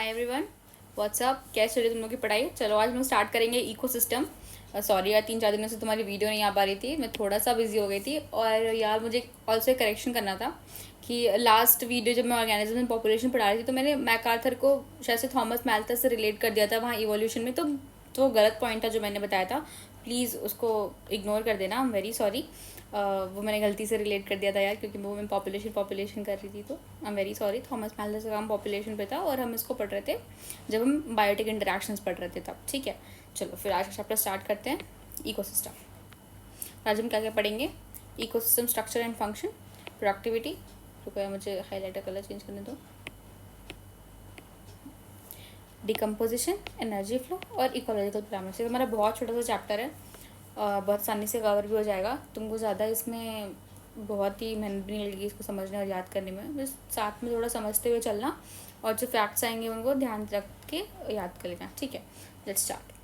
Hi everyone, WhatsApp, कैसे चल रही तुम लोग की पढ़ाई। चलो आज हम स्टार्ट करेंगे इकोसिस्टम। सॉरी यार, 3-4 दिनों से तुम्हारी वीडियो नहीं आ पा रही थी, मैं थोड़ा सा बिजी हो गई थी। और यार मुझे ऑल्सो करेक्शन करना था कि लास्ट वीडियो जब मैं ऑर्गेनिज्म एंड पॉपुलेशन पढ़ा रही थी तो मैंने मैकार्थर को शायद से थॉमस मैल्थस से रिलेट कर दिया था वहाँ इवोल्यूशन में। तो गलत पॉइंट था जो मैंने बताया था, प्लीज़ उसको इग्नोर कर देना। आई एम वेरी सॉरी। वो मैंने गलती से रिलेट कर दिया था यार, क्योंकि वो मैं पॉपुलेशन कर रही थी। तो I am very sorry. Thomas Malthus का काम पॉपुलेशन पे था और हम इसको पढ़ रहे थे जब हम बायोटिक इंटरेक्शंस पढ़ रहे थे तब। ठीक है, चलो फिर आज का चैप्टर स्टार्ट करते हैं, इकोसिस्टम। आज हम क्या क्या पढ़ेंगे? Ecosystem structure and function, productivity. रुको मुझे हाईलाइटर कलर चेंज करने दो। डिकम्पोजिशन, एनर्जी फ्लो और इकोलॉजिकल पैरामीटर्स। हमारा बहुत छोटा सा चैप्टर है, बहुत आसानी से कवर भी हो जाएगा। तुमको ज़्यादा इसमें बहुत ही मेहनत भी नहीं लगेगी इसको समझने और याद करने में। बस साथ में थोड़ा समझते हुए चलना और जो फैक्ट्स आएंगे उनको ध्यान रख के याद कर लेना। ठीक है, let's start.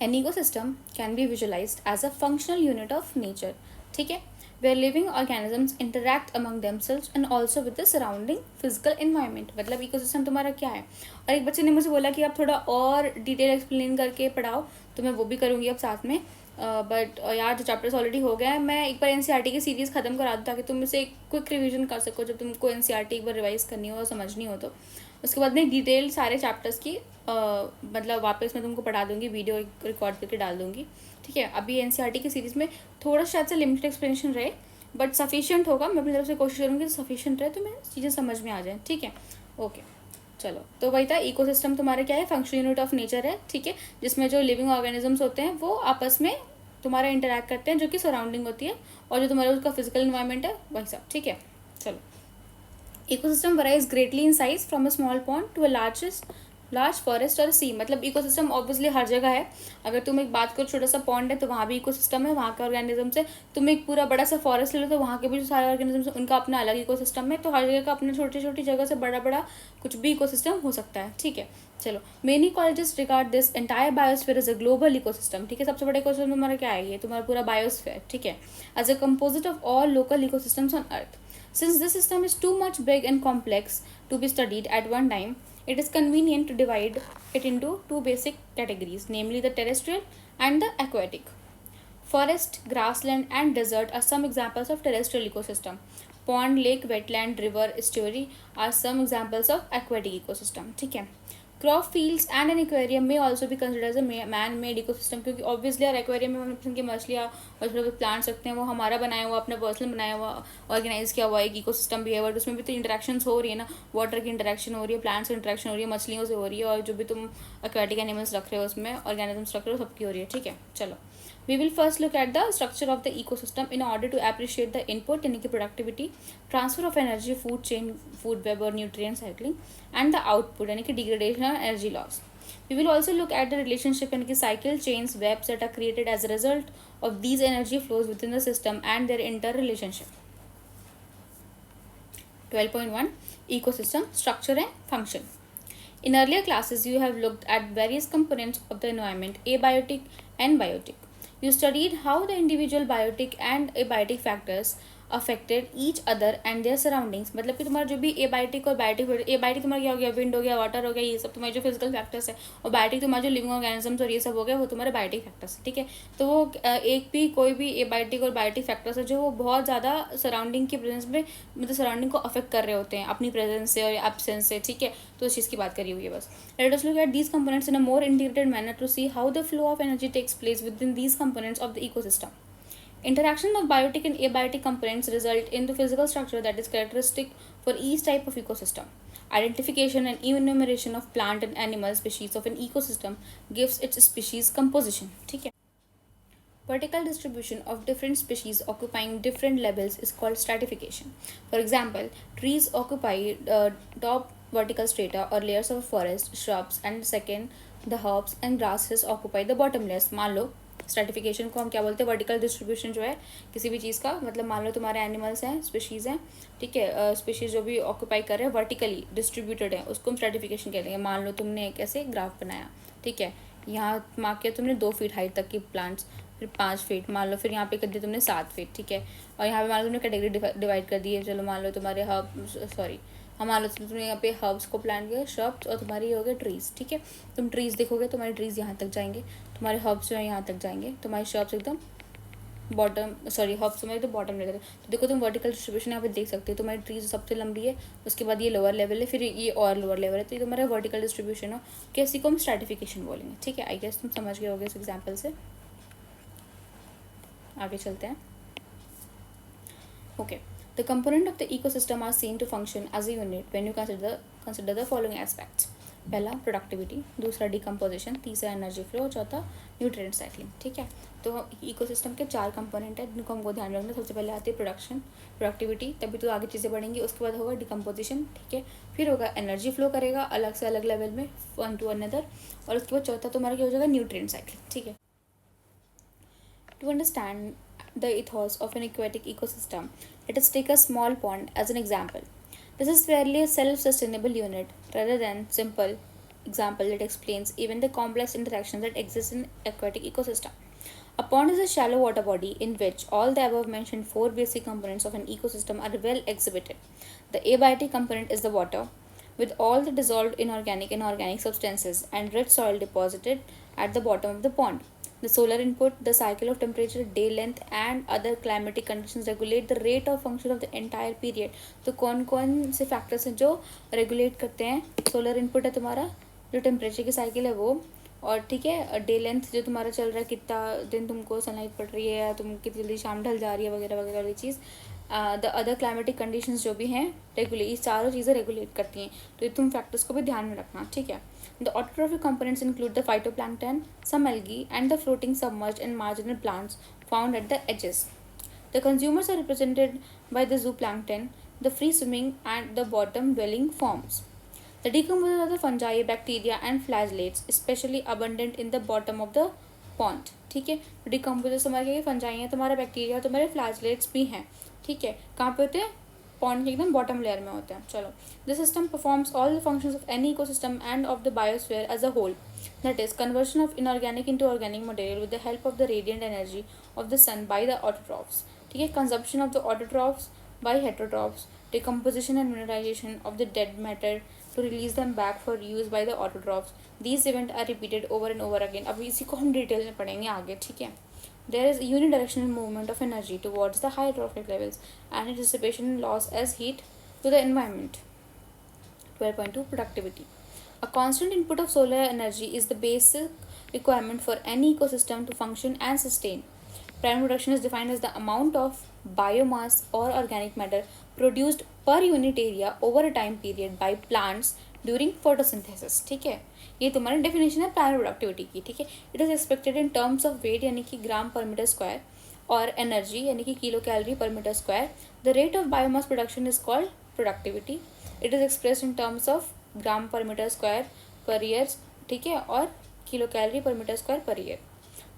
An ecosystem can be visualized as a functional unit of nature. ठीक है, where living organisms interact among themselves and also with the surrounding physical environment. मतलब इकोसिस्टम तुम्हारा क्या है? और एक बच्चे ने मुझे बोला कि आप थोड़ा और डिटेल एक्सप्लेन करके पढ़ाओ, तो मैं वो भी करूँगी अब साथ में। बट यार जो चैप्टर्स ऑलरेडी हो गए हैं, मैं एक बार एनसीईआरटी की सीरीज़ ख़त्म करा दूँ ताकि तुम इसे एक क्विक रिवीजन कर सको जब तुमको एनसीईआरटी एक बार रिवाइज करनी हो और समझनी हो। तो उसके बाद में डिटेल सारे चैप्टर्स की मतलब वापस मैं तुमको पढ़ा दूंगी, वीडियो रिकॉर्ड करके डाल दूंगी। ठीक है, अभी एनसीईआरटी की सीरीज़ में थोड़ा शायद से लिमिटेड एक्सप्लेनेशन रहे बट सफिशिएंट होगा। मैं अपनी तरफ से कोशिश करूँगी सफिशिएंट रहे तो मैं चीज़ें समझ में आ जाए। ठीक है, ओके। चलो, तो वही था, इकोसिस्टम तुम्हारा क्या है? फंक्शनल यूनिट ऑफ नेचर है। ठीक है, जिसमें जो लिविंग ऑर्गेनिजम्स होते हैं वो आपस में तुम्हारा इंटरेक्ट करते हैं, जो कि सराउंडिंग होती है, और जो तुम्हारा उसका फिजिकल इन्वायरमेंट है वही सब। ठीक है, चलो। Ecosystem varies greatly in size from a small pond to a large forest और सी। मतलब इकोसिस्टम ऑब्वियसली हर जगह है। अगर तुम एक बात करो, छोटा सा पॉन्ड है तो वहाँ भी इकोसिस्टम है, वहाँ के ऑर्गेनिजम्स है। तुम एक पूरा बड़ा सा फॉरेस्ट ले लो तो वहाँ के भी जो सारे ऑर्गेनिजम्स हैं उनका अपना अलग इकोसिस्टम है। तो हर जगह का अपने छोटी छोटी जगह से बड़ा बड़ा कुछ भी इकोसिस्टम हो सकता है। ठीक है, चलो। Many colleges regard this entire biosphere as a global ecosystem. ठीक है, सबसे बड़ा इकोसिस्टम तुम्हारा क्या है? ये तुम्हारा पूरा बायोस्फीयर। ठीक है, as a composite of all local ecosystems on earth. Since this system is too much big and complex to be studied at one time, it is convenient to divide it into two basic categories, namely the terrestrial and the aquatic. Forest, grassland, and desert are some examples of terrestrial ecosystem. Pond, lake, wetland, river, estuary are some examples of aquatic ecosystem. ठीक है, crop fields and an aquarium में also भी consider as a man made ecosystem, क्योंकि obviously यार aquarium में हम किस्म की मछलियाँ और छोटे प्लांट्स रखते हैं, वो हमारा बनाया हुआ, अपना पर्सनल बनाया हुआ, ऑर्गेनाइज किया हुआ एक इकोसिस्टम भी है। बट उसमें भी तो इंटरेक्शंस हो रही है ना, वाटर की इंटरेक्शन हो रही है, प्लांट्स की इंटरेक्शन हो रही है, मछलियों से हो रही है, और जो भी तुम एक्वेटिक एनिमल्स रख रहे हो उसमें ऑर्गेनिजम्स रख रहे हो, सबकी हो रही है। ठीक है, चलो। We will first look at the structure of the ecosystem in order to appreciate the input यानी कि productivity, transfer of energy, food chain, food web और nutrient cycling, and the output यानी कि degradation और energy loss. We will also look at the relationship यानी कि cycle chains, webs that are created as a result of these energy flows within the system and their interrelationship. 12.1 Ecosystem Structure and Function. In earlier classes, you have looked at various components of the environment, abiotic and biotic. You studied how the individual biotic and abiotic factors affected each other and their surroundings. मतलब कि तुम्हारा जो भी abiotic और biotic, abiotic तुम्हारा क्या हो गया? विंड हो गया, वाटर हो गया, ये सब तुम्हारे जो फिजिकल फैक्टर्स है, और बायोटिक तुम्हारा जो लिविंग ऑर्गेनिजम्स और ये सब हो गया, वो तुम्हारे बायोटिक फैक्टर्स है। ठीक है, तो वो एक भी कोई भी एबायोटिक और बायोटिक फैक्टर्स है जो वो बहुत ज़्यादा सराउंडिंग की प्रेजेंस में, मतलब सराउंडिंग को अफेक्ट कर रहे होते हैं अपनी प्रेजेंस से और एब्सेंस से। ठीक है, तो इस चीज़ की बात करी हुई है बस। Let us look at these components in a more integrated manner to see how the flow of energy takes place within these components of the ecosystem. Interaction of biotic and abiotic components result in the physical structure that is characteristic for each type of ecosystem. Identification and enumeration of plant and animal species of an ecosystem gives its species composition. ठीक है, vertical distribution of different species occupying different levels is called stratification. For example, trees occupy top vertical strata or layers of forest, shrubs, and second, the herbs and grasses occupy the bottom layers. मान लो stratification को हम क्या बोलते हैं? Vertical distribution जो है किसी भी चीज़ का, मतलब मान लो तुम्हारे एनिमल्स हैं, स्पीशीज़ हैं, ठीक है, स्पीशीज़ जो भी ऑक्यूपाई कर रहे हैं वर्टिकली डिस्ट्रीब्यूटेड है, उसको हम स्ट्रेटिफिकेशन कहते हैं। मान लो तुमने एक ऐसे ग्राफ बनाया, ठीक है, यहाँ मार्क किया तुमने 2 फीट हाइट तक की प्लांट्स, फिर 5 फीट मान लो, फिर यहाँ पे कर दिया तुमने 7 फीट। ठीक है, और यहाँ पे मान लो तुमने कैटेगरी डिवाइड कर दी है। चलो मान लो तुम्हारे हम मान लो तुमने यहाँ पे हर्ब्स को प्लांट किया, श्रब्स, और तुम्हारी ये हो गए ट्रीज़, ठीक है। तुम ट्रीज़ देखोगे, तुम्हारे ट्रीज़ यहाँ तक जाएंगे, तुम्हारे हर्ब्स जो है यहाँ तक जाएंगे, तुम्हारे श्रब्स एकदम बॉटम, सॉरी हर्ब्स तुम्हारे तो बॉटम लेकर, तो देखो तुम वर्टिकल डिस्ट्रीब्यूशन यहाँ पे देख सकते हो। तुम्हारी ट्रीज सबसे लंबी है, उसके बाद ये लोअर लेवल है, फिर ये और लोअर लेवल है, तो ये तुम्हारा वर्टिकल डिस्ट्रीब्यूशन हो, किसी को हम स्ट्रैटिफिकेशन बोलेंगे, ठीक है। आई गेस तुम समझ गए होगे इस एग्जाम्पल से। आगे चलते हैं। Okay, the component of the ecosystem are seen to function as a unit when you consider the following aspects. पहला प्रोडक्टिविटी, दूसरा डिकम्पोजिशन, तीसरा एनर्जी फ्लो, चौथा न्यूट्रिएंट साइक्लिंग, ठीक है। तो इकोसिस्टम के 4 कंपोनेंट है जिनको हमको ध्यान रखना। सबसे पहले आती है प्रोडक्टिविटी, तभी तो आगे चीज़ें बढ़ेंगी। उसके बाद होगा डिकम्पोजिशन, ठीक है। फिर होगा एनर्जी फ्लो करेगा अलग से अलग लेवल में, वन टू अनदर, और उसके बाद चौथा तुम्हारा क्या हो जाएगा, न्यूट्रिएंट साइक्लिंग, ठीक है। To understand the ethos of an aquatic ecosystem, let us take a small pond as an example. This is fairly a self-sustainable unit rather than simple example that explains even the complex interactions that exist in aquatic ecosystem. A pond is a shallow water body in which all the above mentioned 4 basic components of an ecosystem are well exhibited. The abiotic component is the water, with all the dissolved inorganic and organic substances and rich soil deposited at the bottom of the pond. The solar input, the cycle of temperature, day length and other climatic conditions regulate the rate of function of the entire period. तो कौन कौन से factors हैं जो regulate करते हैं? Solar input है तुम्हारा, जो टेम्परेचर की साइकिल है वो, और ठीक है डे लेंथ जो तुम्हारा चल रहा है, कितना दिन तुमको सनलाइट पड़ रही है या तुम कितनी जल्दी शाम ढल जा रही है वगैरह वगैरह वाली चीज़। द अदर क्लाइमेटिक कंडीशंस जो भी हैं रेगुलेट, ये चारों चीज़ें रेगुलेट करती हैं, तो ये तुम फैक्टर्स को भी ध्यान में रखना, ठीक है। The autotrophic components include the phytoplankton, some algae, and the floating submerged and marginal plants found at the edges. The consumers are represented by the zooplankton, the free-swimming and the bottom-dwelling forms. The decomposers are the fungi, bacteria, and flagellates, especially abundant in the bottom of the pond. ठीक है, decomposers हमारे क्या fungi हैं, तुम्हारे bacteria, तुम्हारे फ्लैजलेट्स भी हैं, ठीक है। कहाँ पे होते हैं? पॉन्ड के एकदम बॉटम लेयर में होते हैं। चलो, this system performs all the functions of any ecosystem and of the biosphere as a whole, that is conversion of inorganic into organic material with the help of the radiant energy of the sun by the autotrophs, ठीक है। Consumption of the autotrophs by heterotrophs, decomposition and mineralization of the dead matter to release them back for use by the autotrophs. These events are repeated over and over again. अब इसी को हम detail में पढ़ेंगे आगे, ठीक है। There is a unidirectional movement of energy towards the higher trophic levels and its dissipation and loss as heat to the environment. 12.2 Productivity. A constant input of solar energy is the basic requirement for any ecosystem to function and sustain. Primary production is defined as the amount of biomass or organic matter produced per unit area over a time period by plants during photosynthesis, ठीक है। ये तुम्हारी definition है primary productivity की, ठीक है। It is expected in terms of weight यानी कि ग्राम पर मीटर स्क्वायर, और एनर्जी यानी कि kilocalorie per meter square. The rate of biomass production is called productivity. It is expressed in terms of gram per meter square per year, ठीक है, और kilocalorie per meter square per year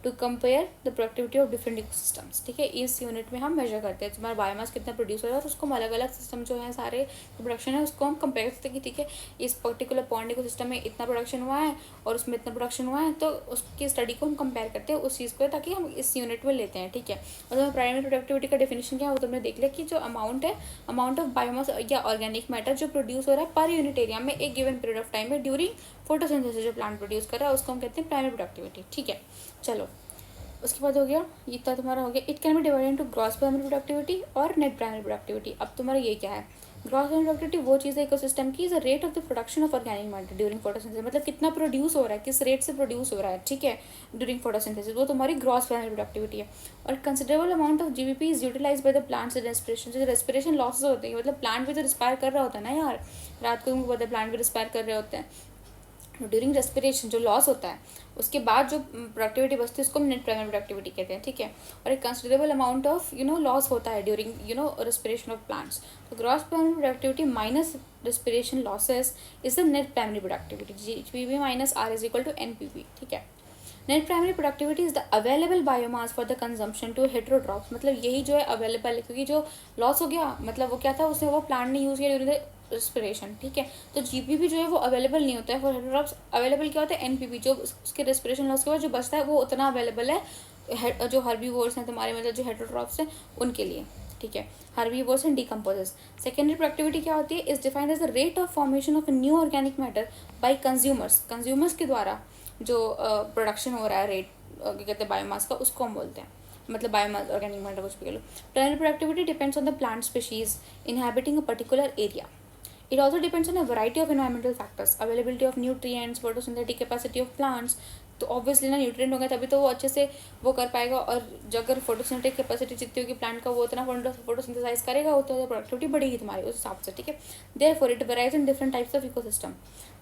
to compare the productivity of different ecosystems, ठीक है। इस unit में हम major करते हैं तुम्हारा बायोमास कितना प्रोड्यूस हो रहा है, और उसको हम अलग अलग सिस्टम जो है सारे प्रोडक्शन है उसको हम कंपेयर करते हैं कि ठीक है इस पर्टिकुलर पॉन्ड इकोसिस्टम में इतना प्रोडक्शन हुआ है और उसमें इतना प्रोडक्शन हुआ है, तो उसकी स्टडी को हम कंपेयर करते हैं उस चीज़ को, ताकि हम इस यूनिट में लेते हैं, ठीक है। और तो प्राइमरी प्रोडक्टिविटी का डेफिनेशन क्या है वो तुमने देख लिया कि जो अमाउंट है, अमाउंट ऑफ बायोमास या ऑर्गेनिक मैटर जो प्रोड्यूस हो रहा है पर यूनिट एरिया में एक गिवन पीरियड ऑफ टाइम में ड्यूरिंग फोटोसिंथेसिस जो प्लांट प्रोड्यूस कर रहा है उसको हम कहते हैं प्राइमरी प्रोडक्टिविटी, ठीक है। चलो, उसके बाद हो गया ये तो तुम्हारा हो गया। It can be divided into gross primary productivity और नेट प्राइमरी प्रोडक्टिविटी। अब तुम्हारा ये क्या है? ग्रॉस प्राइमरी प्रोडक्टिविटी वो चीज़ है इकोसिस्टम की, is the rate of the production of organic matter during photosynthesis, मतलब कितना प्रोड्यूस हो रहा है, किस रेट से प्रोड्यूस हो रहा है, ठीक है, ड्यूरिंग फोटोसिंथेसिस, वो तुम्हारी ग्रॉस प्राइमरी प्रोडक्टिविटी है। और considerable amount of GPP is utilize by the plants in respiration, जो रेस्पिरेशन लॉसेज होते हैं, मतलब प्लांट भी तो रिस्पायर कर रहा होता है ना यार, रात को तुमको पता है प्लांट भी रिस्पायर कर रहे होते हैं, ड्यूरिंग रेस्पिरेशन जो लॉस होता है उसके बाद जो प्रोडक्टिविटी बचती है उसको नेट प्राइमरी प्रोडक्टिविटी कहते हैं, ठीक है। और एक कंसिडरेबल अमाउंट ऑफ लॉस होता है ड्यूरिंग रेस्पिरेशन ऑफ प्लांट्स, तो gross primary productivity minus respiration losses is the net primary productivity, GPV minus R is equal to NPV, ठीक है। Net primary productivity is the available biomass for the consumption to heterotrophs, मतलब यही जो है available है, क्योंकि जो loss हो गया मतलब वो क्या था, उसने वो प्लांट ने यूज़ किया ड्यूरिंग द रेस्पिरेशन, ठीक है। तो जीपीपी जो है वो अवेलेबल नहीं होता है फॉर हेटेरोट्रॉफ्स, अवेलेबल क्या होता है एनपीपी, जो उसके रेस्पिरेशन लॉस के बाद जो बचता है वो उतना अवेलेबल है जो हर्बीवोर्स हैं तुम्हारे, मतलब जो हेटेरोट्रॉफ्स हैं उनके लिए, ठीक है, herbivores and decomposes. Secondary productivity क्या होती है, is defined as the rate of formation of new organic matter by consumers के द्वारा जो प्रोडक्शन हो रहा है, रेट क्या कहते हैं बायोमास का, उसको हम बोलते हैं, मतलब बायोमास ऑर्गेनिक मैटर कुछ भी कह लो. Primary productivity depends on the plant species inhabiting a particular area. It also depends on a variety of environmental factors, availability of nutrients, photosynthetic capacity of plants. तो ऑब्वियसली ना nutrient होंगे तभी तो वो अच्छे से वो कर पाएगा, और जो अगर फोटोसिंथेटिक कैपेसिटी जितनी होगी प्लांट का वो उतना फोटोसिंथेसाइज करेगा, तो प्रोडक्टिविटी बढ़ेगी तुम्हारी उस हिसाब से. ठीक है, therefore it varies in different types of ecosystem.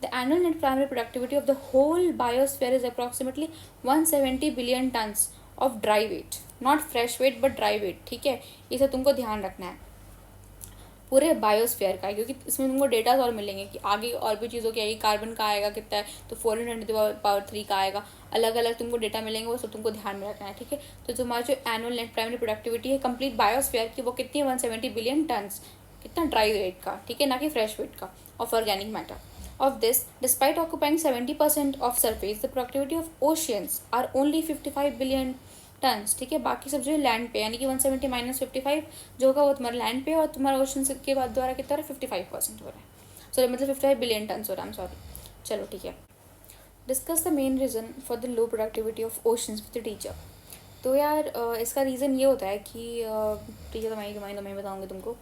The annual net primary productivity of the whole biosphere is approximately 170 billion tons of dry weight, not fresh weight but dry weight. ठीक है, इसे तुमको ध्यान रखना है पूरे बायोस्फीयर का, क्योंकि इसमें तुमको डेटा और मिलेंगे कि आगे और भी चीज़ों की आएगी. कार्बन का आएगा कितना है, तो 410⁻³ का आएगा, अलग अलग तुमको डेटा मिलेंगे, वो सब तुमको ध्यान में रखना है. ठीक है, तो तुम्हारा जो एनुअल नेट प्राइमरी प्रोडक्टिविटी है कंप्लीट बायोस्फीयर की, वो कितनी है, 170 बिलियन टन्स, कितना ड्राई वेट का, ठीक है, ना कि फ्रेश वेट का, of organic matter. Of this, despite occupying 70% of surface, the productivity of oceans are only 55 billion tons. ठीक है, बाकी सब जो है लैंड पे, यानी कि 170 माइनस 55 जो होगा वो तुम्हारा लैंड पे, और तुम्हारा ओशन के बाद द्वारा कितना हो रहा है, 55% हो रहा है. सॉरी, मतलब 55 बिलियन टन्स हो रहा है. I am sorry. चलो ठीक है, discuss the main reason for the low productivity of oceans with the teacher. तो यार इसका रीज़न ये होता है कि ठीक है, तो मैं बताऊँगी तुमको.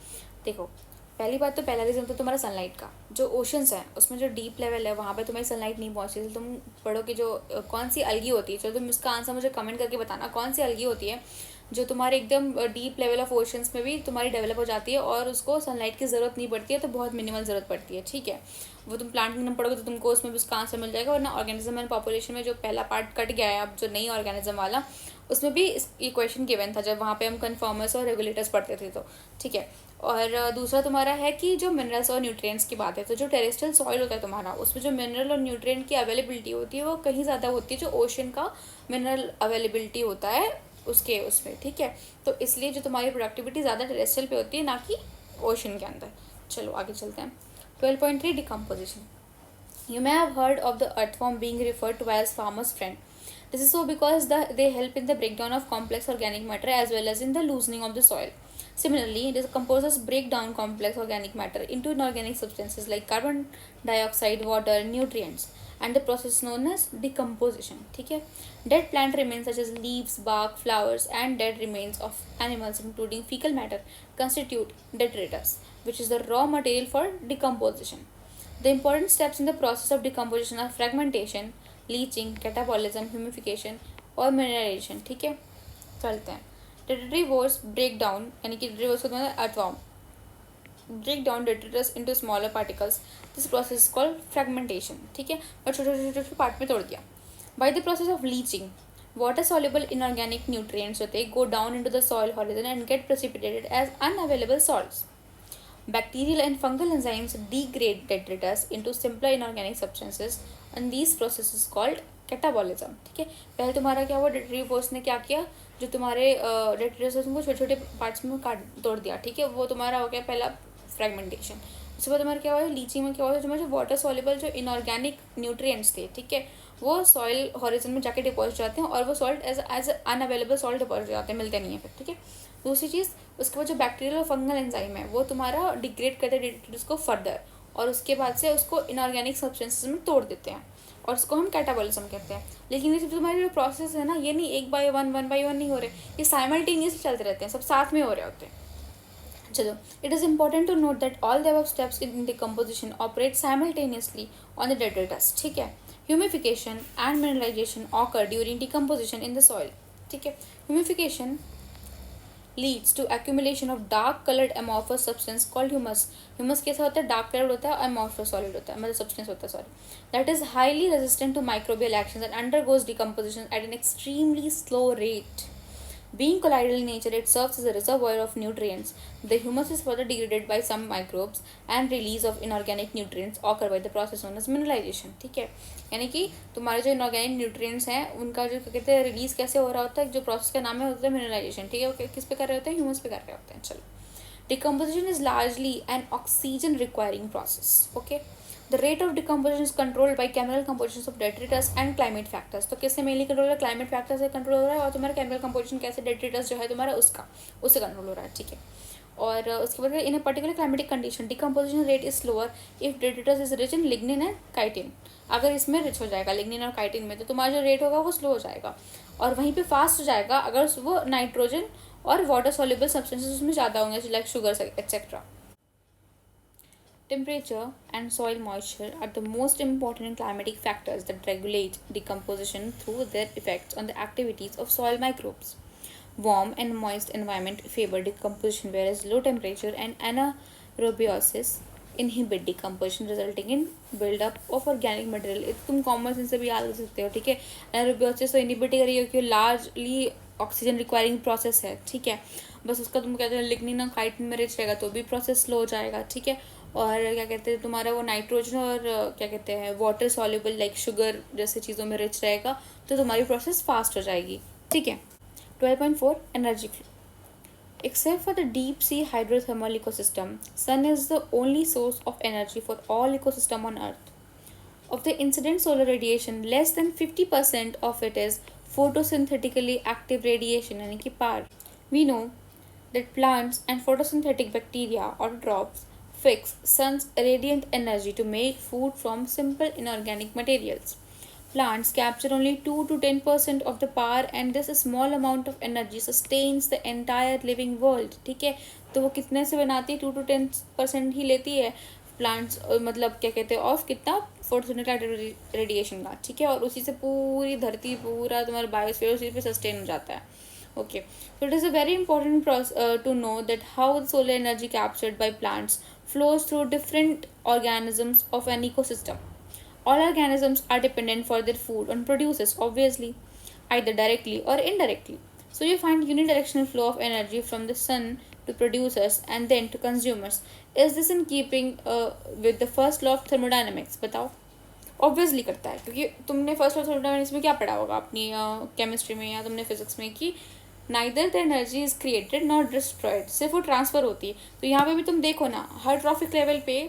देखो, पहली बात तो पहला रीज़न तो तुम्हारा सनलाइट का, जो ओशंस है उसमें जो डीप लेवल है वहाँ पे तुम्हारी सनलाइट नहीं पहुँचती. तो तुम पढ़ो कि जो कौन सी अलगी होती है, चलो तुम इसका आंसर मुझे कमेंट करके बताना, कौन सी अलगी होती है जो तुम्हारे एकदम डीप लेवल ऑफ ओशंस में भी तुम्हारी डेवलप हो जाती है और उसको सनलाइट की ज़रूरत नहीं पड़ती है, तो बहुत मिनिमल ज़रूरत पड़ती है. ठीक है, वो तुम प्लांट किंगडम पढ़ोगे तो तुमको उसमें भी उसका आंसर मिल जाएगा. वरना ऑर्गेनिज्म एंड पॉपुलेशन में जो पहला पार्ट कट गया है, अब जो नई ऑर्गेनिज्म वाला, उसमें भी ये क्वेश्चन गिवन था जब वहाँ पे हम कन्फर्मर्स और रेगुलेटर्स पढ़ते थे. तो ठीक है, और दूसरा तुम्हारा है कि जो मिनरल्स और न्यूट्रिएंट्स की बात है, तो जो टेरेस्ट्रियल सॉइल होता है तुम्हारा, उसमें जो मिनरल और न्यूट्रिएंट की अवेलेबिलिटी होती है वो कहीं ज़्यादा होती है जो ओशन का मिनरल अवेलेबिलिटी होता है उसमें. ठीक है, तो इसलिए जो तुम्हारी प्रोडक्टिविटी ज़्यादा टेरेस्ट्रियल पे होती है, ना कि ओशन के अंदर. चलो आगे चलते हैं. 12.3 decomposition. You may have heard of the earthworm being referred to as farmer's friend. This is so because they help in the breakdown of complex organic matter as well as in the loosening of the soil. Similarly, decomposers break down complex organic matter into inorganic substances like carbon dioxide, water, nutrients, and the process known as decomposition. ठीक है, dead plant remains such as leaves, bark, flowers, and dead remains of animals, including fecal matter, constitute detritus, which is the raw material for decomposition. The important steps in the process of decomposition are fragmentation, leaching, catabolism, humidification और mineralization. ठीक है, चलते हैं. Detritivores break down, यानी कि detritivores को तुम्हारा earthworm break down detritus into smaller particles. This process is called fragmentation. ठीक है, और छोटे पार्ट में तोड़ दिया. By the process of leaching, water soluble inorganic nutrients होते go down into the soil horizon and get precipitated as unavailable salts. Bacterial and fungal enzymes degrade detritus into simpler inorganic substances, and these processes is called catabolism. ठीक है, पहले तुम्हारा क्या हुआ, detritivores ने क्या किया, जो तुम्हारे detritus है तुमको छोटे छोटे पार्ट्स में तोड़ दिया. ठीक है, वो तुम्हारा हो गया पहला फ्रेगमेंटेशन. उसके बाद तुम्हारा क्या हुआ, लीचिंग में क्या हुआ, तुम्हारे जो वाटर सॉल्युबल जो इनऑर्गेनिक न्यूट्रिएंट्स थे, ठीक है, वो सॉइल हॉरिजन में जाके डिपॉजिट जाते हैं और वो salt as unavailable salt deposit जाते हैं, मिलते नहीं है फिर. ठीक है, दूसरी चीज़, उसके बाद जो बैक्टीरियल और फंगल एंजाइम है वो तुम्हारा डिग्रेड करते हैं डेट्रिटस को फर्दर, और उसके बाद से उसको इनऑर्गेनिक सब्सटेंसेस में तोड़ देते हैं, और उसको हम कैटाबॉलिज्म कहते हैं. लेकिन ये तुम्हारे जो प्रोसेस है ना, ये नहीं एक बाय वन नहीं हो रहे, ये साइमल्टेनियसली चलते रहते हैं, सब साथ में हो रहे होते हैं. चलो, it is important to note that all the above steps in decomposition operate simultaneously on the detritus. ठीक है, humification and mineralization occur during decomposition in the soil. ठीक है, humification leads to accumulation of dark colored amorphous substance called humus. Humus कैसा होता है, dark colored होता है, amorphous solid होता है, मतलब substance होता है, sorry, that is highly resistant to microbial actions and undergoes decomposition at an extremely slow rate. Being colloidal in nature, it serves as a reservoir of nutrients. The humus is further degraded by some microbes and release of inorganic nutrients occur by the process known as mineralization. ठीक है, यानी कि तुम्हारे जो inorganic nutrients हैं उनका जो कहते हैं रिलीज कैसे हो रहा होता है, जो प्रोसेस का नाम है होता है मिनरलाइजेशन. ठीक है, वो किस पे कर रहे होते हैं, ह्यूमस पे कर रहे होते हैं. चलो, decomposition is largely an oxygen requiring process. Okay, the rate of decomposition is controlled by chemical composition of detritus and climate factors. तो किससे मेनली कंट्रोल हो रहा है? क्लाइमेट फैक्टर से कंट्रोल हो रहा है, और तुम्हारा केमिकल कंपोजिशन कैसे डेट्रिटस जो है तुम्हारा उससे कंट्रोल हो रहा है, ठीक है। और उसके बाद इन particular climatic condition decomposition rate is slower if detritus is rich in lignin and chitin. अगर इसमें रिच हो जाएगा लिग्निन और काइटिन में, तो तुम्हारा जो रेट होगा वो स्लो हो जाएगा, और वहीं पे फास्ट हो जाएगा अगर वो नाइट्रोजन और वाटर सॉल्युबल सब्सटेंसेस उसमें ज़्यादा होंगे, like sugar etcetera. Temperature and soil moisture are the most important climatic factors that regulate decomposition through their effects on the activities of soil microbes. Warm and moist environment favor decomposition, whereas low temperature and anaerobiosis inhibit decomposition, resulting in build-up of organic material. ये तुम common sense से भी याद कर सकते हो, ठीक है। anaerobiosis तो इनहिबिट कर रही है क्योंकि लार्जली ऑक्सीजन रिक्वायरिंग प्रोसेस है, ठीक है। बस उसका तुम कहते हैं लिग्निन और काइटिन में रिच रहेगा तो भी प्रोसेस स्लो हो जाएगा, ठीक है। और क्या कहते हैं तुम्हारा वो नाइट्रोजन और क्या कहते हैं वाटर सॉल्युबल लाइक शुगर जैसे चीज़ों में रिच रहेगा तो तुम्हारी प्रोसेस फास्ट हो जाएगी, ठीक है। 12.4 energy flow. Except for the deep sea hydrothermal ecosystem, sun is the only source of energy for all ecosystem on earth. Of the incident solar radiation, less than 50% of it is photosynthetically active radiation, यानी कि पार। We know that plants and photosynthetic bacteria autotrophs fix sun's radiant energy to make food from simple inorganic materials. Plants capture only 2 to 10% of the power, and this small amount of energy sustains the entire living world, ठीक है। तो वो कितने से बनाती है? 2 to 10% ही लेती है प्लांट्स, मतलब क्या कहते हैं ऑफ कितना फोटोसिंथेटिक रेडिएशन का, ठीक है। और उसी से पूरी धरती पूरा तुम्हारा बायोस्फीयर उसी पे सस्टेन हो जाता है, okay. So it is a very important to know that how the solar energy captured by plants flows through different organisms of an ecosystem. All organisms are dependent for their food on producers, obviously, either directly or indirectly. So you find unidirectional flow of energy from the sun to producers and then to consumers. Is this in keeping with the first law of thermodynamics? बताओ। Obviously करता है, क्योंकि तुमने first law of thermodynamics में क्या पढ़ा होगा अपनी केमिस्ट्री में या तुमने फिजिक्स में कि neither the energy is created not destroyed, सिर्फ वो ट्रांसफर होती है। तो यहाँ पे भी तुम देखो ना, हर ट्रॉफिक लेवल पे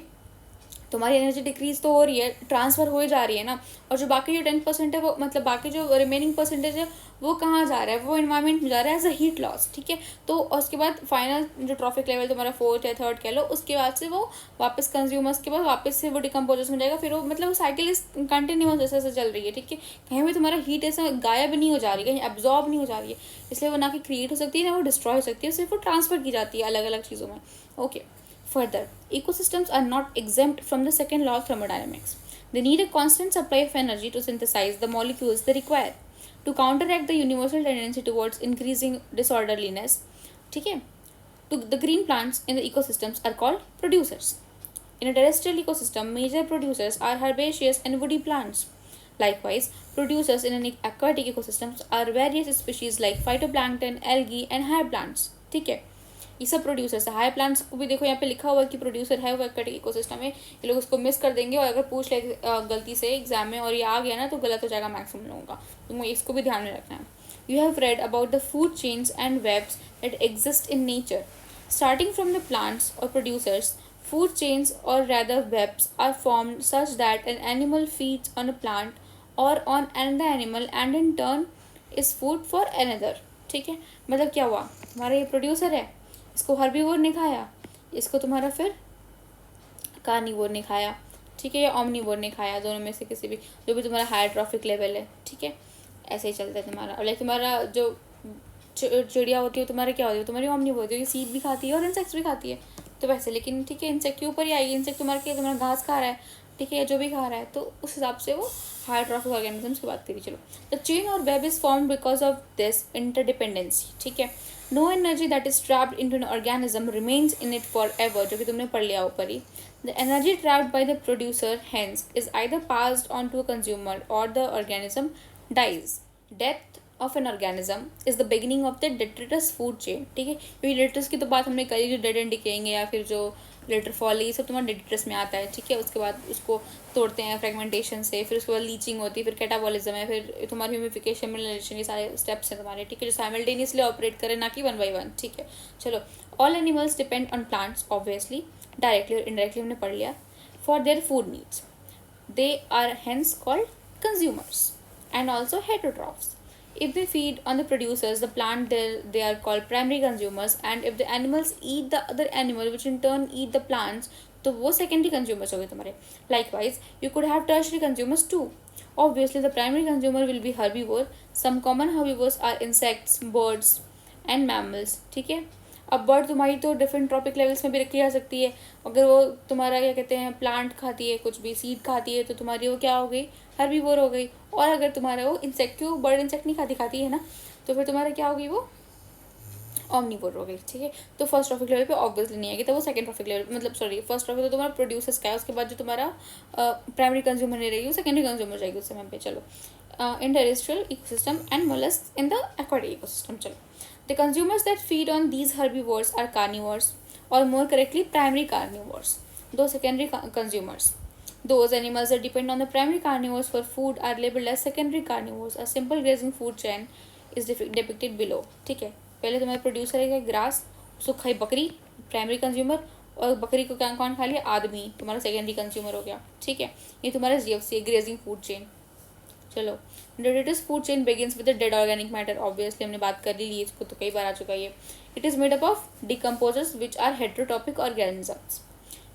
तुम्हारी एनर्जी डिक्रीज तो हो रही है, ट्रांसफर हो जा रही है ना। और जो बाकी जो 10% है वो मतलब बाकी जो रिमेनिंग परसेंटेज है वो कहाँ जा रहा है? वो इन्वायरमेंट में जा रहा है एज अ हीट लॉस, ठीक है। तो उसके बाद फाइनल जो ट्रॉफिक लेवल तुम्हारा 4th या 3rd कह लो, उसके बाद से वो वापस कंज्यूमर्स के बाद वापस से वो डिकम्पोजर्स में जाएगा, फिर वो मतलब साइकिल इस कंटिन्यूस जैसे ऐसे चल रही है, ठीक है। कहीं भी तुम्हारा हीट ऐसा गायब नहीं हो जा रही है, कहीं एब्जॉर्ब नहीं हो जा रही है, इसलिए वो ना कि क्रिएट हो सकती है ना वो डिस्ट्रॉय हो सकती है, सिर्फ वो ट्रांसफर की जाती है अलग अलग चीज़ों में, okay. Further, ecosystems are not exempt from the second law of thermodynamics. They need a constant supply of energy to synthesize the molecules they require to counteract the universal tendency towards increasing disorderliness. ठीक है? The green plants in the ecosystems are called producers. In a terrestrial ecosystem, major producers are herbaceous and woody plants. Likewise, producers in an aquatic ecosystem are various species like phytoplankton, algae, and higher plants. ठीक है? ये सब producers है। Higher plants को भी देखो यहाँ पे लिखा हुआ है कि प्रोड्यूसर है वो एक्वाटिक इकोसिस्टम में, ये लोग उसको मिस कर देंगे, और अगर पूछ ले गलती से एग्जाम में और ये आ गया ना तो गलत हो जाएगा मैक्सिमम लोगों का, तो इसको भी ध्यान में रखना है। You have read about the food chains and webs that exist in nature starting from the plants और producers. Food chains or rather webs are formed such that an animal feeds on a plant or on another animal and in turn is food for another, ठीक है। मतलब क्या हुआ, हमारा ये producer है, इसको हर्बीवोर ने खाया, इसको तुम्हारा फिर कार्निवोर ने खाया, ठीक है, या ओमनीवोर ने खाया, दोनों में से किसी भी, जो भी तुम्हारा हायर ट्रॉफिक लेवल है, ठीक है। ऐसे ही चलता है तुम्हारा। और लाइक तुम्हारा जो चिड़िया होती है तुम्हारा क्या होती है, तुम्हारी ओमनीवोर होती है, सीड भी खाती है और इंसेक्ट्स भी खाती है, तो वैसे लेकिन ठीक है इंसेक्ट के ऊपर ही आएगी। इंसेक्ट तुम्हारा क्या, तुम्हारा घास खा रहा है, ठीक है, जो भी खा रहा है, तो उस हिसाब से वो हायर ट्रॉफिक ऑर्गेनिजम्स की बात करी। चलो, द चेन और web is formed because of this interdependency, ठीक है। No energy that is trapped into an organism remains in it forever, जो कि तुमने पढ़ लिया ऊपर ही। The energy trapped by the producer hence is either passed on to a consumer और the organism dies. Death of an organism is the beginning of the detritus food chain, ठीक है। क्योंकि डेट्रिटस की तो बात हमने करी, जो डेड एंड डिकेइंग या फिर जो लेटर फॉल, ये सब तुम्हारा डेट्रिटस में आता है, ठीक है। उसके बाद उसको तोड़ते हैं फ्रेगमेंटेशन से, फिर उसके बाद लीचिंग होती है, फिर कैटाबॉलिज्म है, फिर तुम्हारी ह्यूमिफिकेशन, मिनरलाइजेशन, ये सारे स्टेप्स हैं तुम्हारे, ठीक है, जो साइमल्टेनियसली ऑपरेट करें, ना कि 1 by 1, ठीक है। चलो, all animals depend on plants obviously, directly और इनडायरेक्टली हमने पढ़ लिया, for their food needs. They are hence called consumers and also heterotrophs. If they feed on the producers, the plant, they are called primary consumers. And if the animals eat the other animal, which in turn eat the plants, तो वो secondary consumers हो गए तुम्हारे. Likewise, you could have tertiary consumers too. Obviously, the primary consumer will be herbivore. Some common herbivores are insects, birds, and mammals. ठीक है. अब bird तुम्हारी तो डिफरेंट ट्रॉपिक लेवल्स में भी रखी जा सकती है. अगर वो तुम्हारा क्या कहते हैं प्लांट खाती है, कुछ भी सीड खाती है, तो तुम्हारी वो क्या हो गई, हर्बीवोर हो गई. और अगर तुम्हारा वो इंसेक्ट, क्यों बर्ड इंसेक्ट नहीं खाती है ना, तो फिर तुम्हारा क्या होगी, वो ऑमनीवोर हो गई. ठीक है. तो फर्स्ट ट्रॉफिक लेवल पे ऑब्वियसली नहीं आएगी, तो वो सेकंड ट्रॉफिक लेवल, मतलब सॉरी फर्स्ट ट्रॉफिक तो तुम्हारा प्रोड्यूसर्स का है, उसके बाद जो तुम्हारा प्राइमरी कंज्यूमर नहीं रहेगी वो सेकेंडरी कंज्यूमर जाएगी उस समय पे. चलो, in terrestrial ecosystem and mollusc in the aquatic ecosystem. चलो, the consumers that feed on these herbivores are carnivores, or more correctly primary carnivores. Those secondary consumers, those animals that depend on the primary carnivores for food are labeled as secondary carnivores. A simple grazing food chain is depicted below. ठीक है. पहले तुम्हारे producer है grass, उसको खाई बकरी, primary consumer. और बकरी को क्या कौन खा लिया, आदमी, तुम्हारा सेकेंडरी कंज्यूमर हो गया. ठीक है. ये तुम्हारा GFC ग्रेजिंग फूड चेन. चलो, detritus food chain begins with the dead organic matter. Obviously हमने बात कर ली, इसको तो कई बार आ चुका है ये. It is made up of decomposers which are heterotrophic organisms,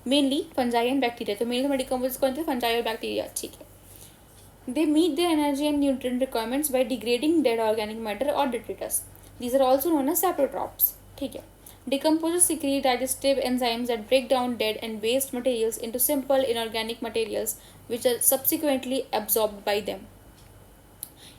mainly fungi and bacteria. तो मेनली हमारे डिकम्पोजर्स कौन थे, फंजाई और बैक्टीरिया. ठीक है. They meet their energy and nutrient requirements by degrading dead organic matter और detritus. These are also known as saprotrophs. ठीक है. Decomposers secrete digestive enzymes that break down dead and waste materials into simple inorganic materials which are subsequently absorbed by them.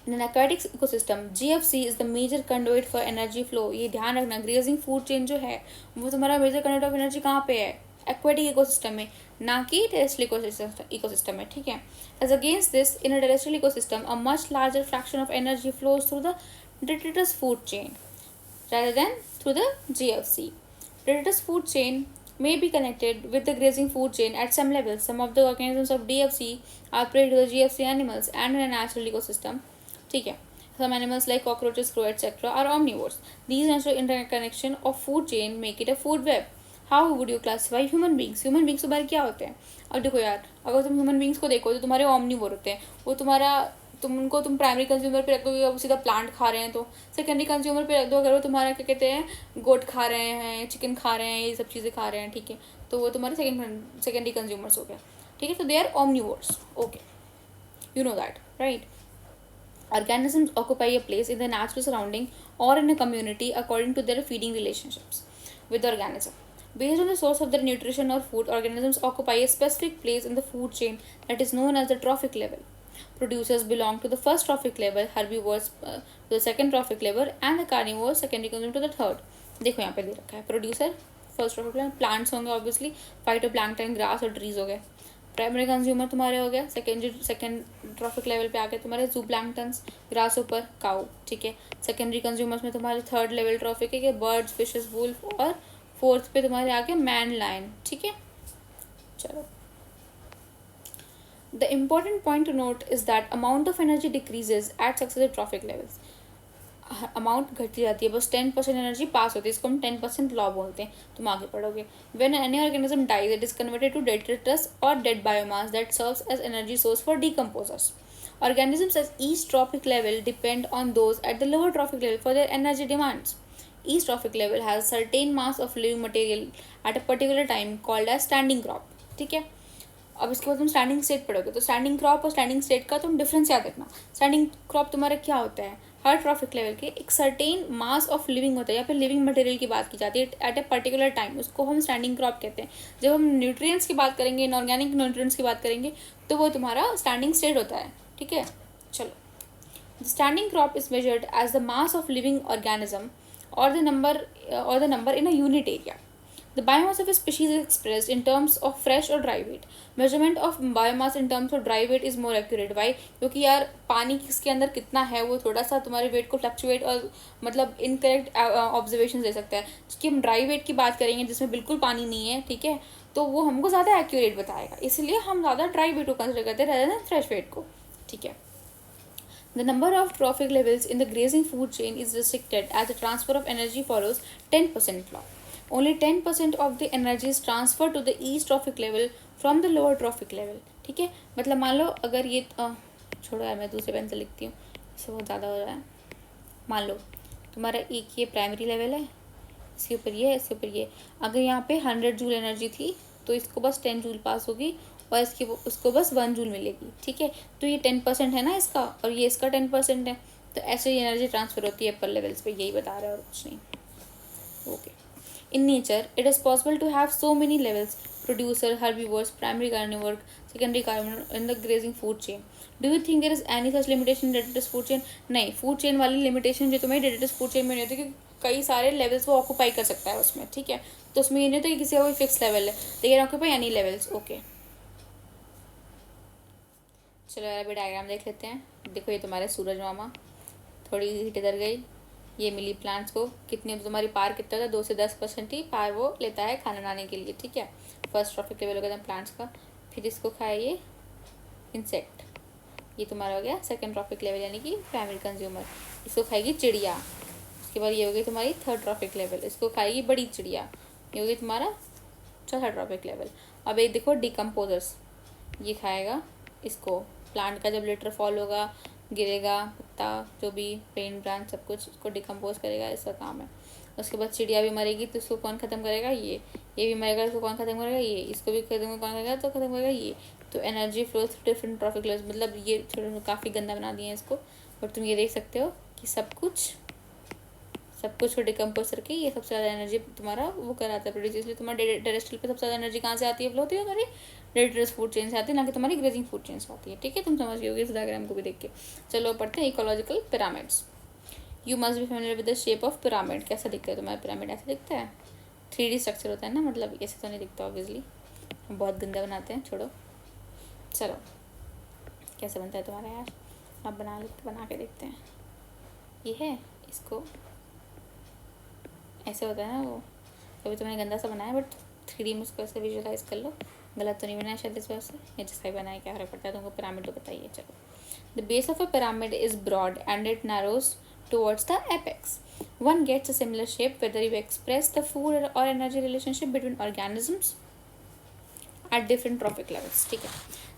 In an aquatic ecosystem, GFC is the major conduit for energy flow. ये ध्यान रखना, grazing food chain जो है वो तुम्हारा major conduct of energy कहाँ पे है, एक्वेटिक इकोसिस्टम में, ना कि टेरेस्ट्रियल इकोसिस्टम में. ठीक है. As against this, in a terrestrial ecosystem a much larger fraction of energy flows through the detritus food chain rather than through the GFC. Detritus food chain may be connected with the grazing food chain at some level. Some of the organisms of DFC are prey to the GFC animals and in a natural ecosystem. ठीक है. Some animals like cockroaches, crow, etc. are omnivores. These natural interconnection of food chain make it a food web. How would you classify human beings? Human beings तुम्हारे क्या होते हैं? अब देखो यार, अगर तुम ह्यूमन बींग्स को देखो तो तुम्हारे omnivore होते हैं. वो तुम्हारा तुम प्राइमरी कंज्यूमर पे रख दोगे, अब सीधा प्लांट खा रहे हैं. तो सेकेंडरी कंज्यूमर पे रख दो, अगर वो तुम्हारा क्या कहते हैं गोट खा रहे हैं, चिकन खा रहे हैं, ये सब चीज़ें खा रहे हैं. ठीक है. तो वो तुम्हारे सेकेंडरी कंज्यूमर्स हो गया. ठीक है. तो they are omnivores. Okay, you know that, right. Organisms occupy a place in the natural surrounding or in a community according to their feeding relationships with the organism. Based on the source of their nutrition or food, organisms occupy a specific place in the food chain that is known as the trophic level. Producers belong to the first trophic level, herbivores to the second trophic level, and the carnivores secondary consume to the third. देखो यहाँ पे दे रखा है producer first trophic level, plants होंगे obviously, phytoplankton, grass और trees हो गए. Primary consumer तुम्हारे हो गया सेकेंड ट्रॉफिक लेवल पे आके तुम्हारे जूप्लैंक्टन्स, ग्रास ऊपर, काऊ. ठीक है. सेकेंडरी कंज्यूमर्स में तुम्हारे थर्ड लेवल ट्रॉफिक है कि बर्ड्स, फिशेस, वुल्फ, और फोर्थ पे तुम्हारे आके मैन, लायन. ठीक है. चलो, the important point to note is that amount of energy decreases at successive trophic levels. Amount घटती जाती है, बस 10% एनर्जी पास होती है, इसको हम 10% लॉ बोलते हैं. तुम आगे पढ़ोगे. When any organism dies, it is converted to detritus or dead biomass that serves as energy source for decomposers. Organisms at each trophic level depend on those at the lower trophic level for their energy demands. Each trophic level has certain mass of living material at a particular time called as standing crop. ठीक है. अब इसके बाद तुम standing state पढ़ोगे, तो standing crop और standing state का तुम डिफरेंस याद रखना. स्टैंडिंग क्रॉप तुम्हारा क्या होता है, हर ट्रॉफिक लेवल के एक सर्टेन मास ऑफ लिविंग होता है, या फिर लिविंग मटेरियल की बात की जाती है एट ए पर्टिकुलर टाइम, उसको हम स्टैंडिंग क्रॉप कहते हैं. जब हम न्यूट्रिएंट्स की बात करेंगे, इनऑर्गेनिक न्यूट्रिएंट्स की बात करेंगे, तो वो तुम्हारा स्टैंडिंग स्टेट होता है. ठीक है. चलो, the standing crop is measured as the mass of living organism or the number in a unit area. The biomass of a species is expressed in terms of fresh or dry weight. Measurement of biomass in terms of dry weight is more accurate. Why? क्योंकि यार पानी किसके अंदर कितना है वो थोड़ा सा तुम्हारे वेट को फ्लक्चुएट और मतलब इनकरेक्ट ऑब्जर्वेशन दे सकता है. कि हम ड्राई वेट की बात करेंगे जिसमें बिल्कुल पानी नहीं है, ठीक है, तो वो हमको ज़्यादा एक्यूरेट बताएगा, इसलिए हम ज़्यादा ड्राई वेट को कंसिडर करते हैं rather than फ्रेश वेट को. ठीक है. The number of trophic levels in the grazing food chain is restricted as the transfer of energy follows 10% law. Only 10% of the energy is transferred to the east trophic level from the lower trophic level. ठीक है, मतलब मान लो अगर ये छोड़ो यार, मैं दूसरे पेन से लिखती हूँ, इससे बहुत ज़्यादा हो रहा है। मान लो तुम्हारा एक ये प्राइमरी लेवल है, इसके ऊपर ये है, इसके ऊपर ये। अगर यहाँ पे 100 जूल एनर्जी थी तो इसको बस 10 जूल पास होगी और उसको बस 1 जूल मिलेगी। ठीक है, तो ये 10% है ना इसका, और ये इसका 10% है, तो ऐसे ही एनर्जी ट्रांसफर होती है अपर लेवल्स पे, यही बता रहा है और कुछ नहीं। Okay, in nature it is possible to have so many levels: producer, herbivores, primary carnivore, secondary carnivore in the grazing food chain. Do you think there is any such limitation in Detritus food chain? नहीं, food chain वाली limitation जो तुम्हें Detritus food chain में नहीं होती, क्योंकि कई सारे levels वो occupy कर सकता है उसमें। ठीक है, तो उसमें ये नहीं होता कि किसी का कोई फिक्स लेवल है, they can occupy any levels. Okay, चलो यार अभी डायग्राम देख लेते हैं। देखो ये तुम्हारे सूरज मामा, थोड़ी हीट इधर गई, ये मिली प्लांट्स को। कितनी तुम्हारी पार कितना था, 2 से 10% ही पार वो लेता है खाना बनाने के लिए। ठीक है, फर्स्ट ट्रॉफिक लेवल हो गया था प्लांट्स का। फिर इसको खाए ये इंसेक्ट, ये तुम्हारा हो गया सेकंड ट्रॉफिक लेवल यानी कि प्राइमरी कंज्यूमर। इसको खाएगी चिड़िया। उसके बाद ये हो गई तुम्हारी थर्ड ट्रॉफिक लेवल, इसको खाएगी बड़ी चिड़िया, ये हो गई तुम्हारा चौथा ट्रॉफिक लेवल। अब एक देखो डिकम्पोजर्स, ये खाएगा इसको, प्लांट का जब लेटर फॉल होगा, गिरेगा पत्ता, जो भी पेन ब्रांच सब कुछ, उसको डिकम्पोज करेगा, इसका काम है। उसके बाद चिड़िया भी मरेगी तो उसको कौन ख़त्म करेगा, ये भी मरेगा, इसको कौन ख़त्म करेगा, ये, इसको भी ख़त्म कौन करेगा, तो ख़त्म करेगा ये। तो energy flow through different trophic levels, मतलब ये थोड़ा काफ़ी गंदा बना दिए हैं इसको, बट तुम ये देख सकते हो कि सब कुछ को डिकम्पोज करके ये सबसे ज़्यादा एनर्जी तुम्हारा वो कराता है प्रोड्यूस। इसलिए तुम्हारा टेरेस्ट्रियल पे सबसे ज़्यादा एनर्जी कहाँ से आती है, फ्लो होती है तुम्हारी डेट्रस फूड चेन से आती है, ना कि तुम्हारी ग्रेजिंग फूड चेन से आती है। ठीक है, तुम समझ गए होगे इस डायग्राम को भी देख के। चलो पढ़ते हैं ecological pyramids. You must be familiar with the shape of pyramid. कैसा दिखता है तुम्हारा पिरामिड, ऐसा दिखता है, 3D स्ट्रक्चर होता है ना, मतलब ऐसे तो नहीं दिखता ऑब्वियसली, हम बहुत गंदा बनाते हैं, छोड़ो। चलो कैसे बनता है तुम्हारा यार, अब बना के देखते हैं। ये है, इसको ऐसे होता है ना वो, कभी तुमने गंदा सा बनाया, बट 3D में उसको ऐसे विजुअलाइज कर लो। गलत तो नहीं बनाया शायद इस वजह से, या जैसा ही बनाया, क्या फर्क पड़ता है तुमको, पिरामिड तो बताइए। चलो, the base of a pyramid is broad and it narrows towards the apex. One gets a similar shape whether you express the food or energy relationship between organisms at different trophic levels. ठीक है,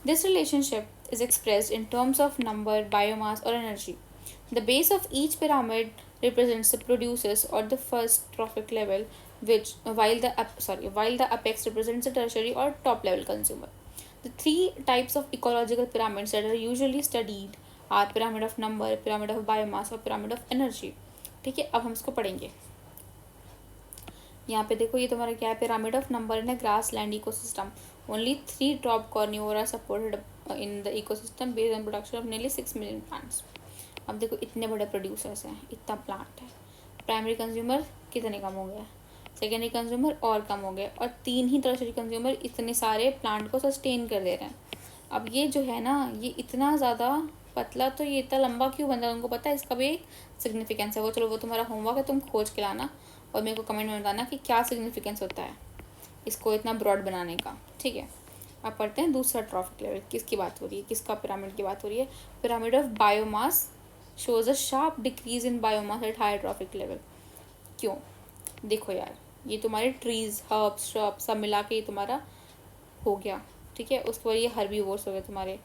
this relationship is expressed in terms of number, biomass or energy. The base of each pyramid represents the producers or the first trophic level, which while the apex represents the tertiary or top level consumer. The three types of ecological pyramids that are usually studied are pyramid of number, pyramid of biomass और pyramid of energy. ठीक है, अब हम इसको पढ़ेंगे। यहाँ पे देखो ये तुम्हारा क्या है, pyramid of number in a grassland ecosystem. Only 3 top carnivora are supported in the ecosystem based on production of nearly 6 million plants. अब देखो इतने बड़े प्रोड्यूसर्स हैं, इतना प्लांट है, प्राइमरी कंज्यूमर कितने कम हो गया, सेकेंडरी कंज्यूमर और कम हो गए, और 3 ही टर्शियरी कंज्यूमर इतने सारे प्लांट को सस्टेन कर दे रहे हैं। अब ये जो है ना, ये इतना ज़्यादा पतला, तो ये इतना लंबा क्यों बन रहा है, उनको पता है, इसका भी एक सिग्निफिकेंस है। वो चलो वो तुम्हारा होमवर्क है, तुम खोज के लाना और मेरे को कमेंट में बताना कि क्या सिग्निफिकेंस होता है इसको इतना ब्रॉड बनाने का। ठीक है, अब पढ़ते हैं दूसरा ट्रॉफिक लेवल, किसकी बात हो रही है, किसका पिरामिड की बात हो रही है। Pyramid of biomass shows a sharp decrease in biomass at higher trophic level. क्यों, देखो यार, ये तुम्हारे ट्रीज, हर्ब्स, श्रब्स सब मिला के ये तुम्हारा हो गया। ठीक है, उसके बाद ये हर्बीवोर्स हो गए तुम्हारे।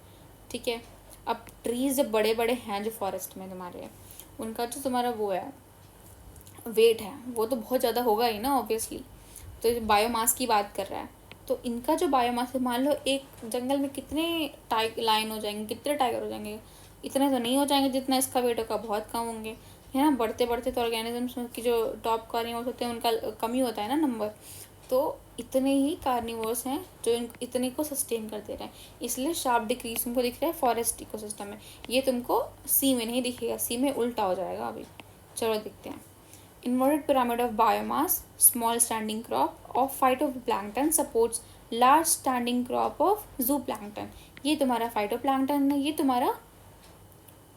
ठीक है, अब ट्रीज जब बड़े बड़े हैं जो फॉरेस्ट में तुम्हारे, उनका जो तुम्हारा वो है वेट है, वो तो बहुत ज़्यादा होगा ही ना ऑब्वियसली। तो बायोमास की बात कर रहा है, तो इनका जो बायोमास है, मान लो एक जंगल में कितने लायन हो जाएंगे, कितने टाइगर हो जाएंगे, इतने तो नहीं हो जाएंगे जितना इसका वेट होगा, बहुत कम होंगे, है ना। बढ़ते बढ़ते तो ऑर्गेनिजम्स की जो टॉप कार्निवोर्स होते हैं उनका कम ही होता है ना नंबर, तो इतने ही कार्निवोर्स हैं जो इतने को सस्टेन कर दे रहे हैं, इसलिए शार्प डिक्रीज तुमको दिख रहा है फॉरेस्ट इकोसिस्टम में। ये तुमको सी में नहीं दिखेगा, सी में उल्टा हो जाएगा अभी। चलो देखते हैं। Inverted pyramid of biomass, small standing crop of phytoplankton supports large standing crop of zooplankton. ये तुम्हारा phytoplankton है, ये तुम्हारा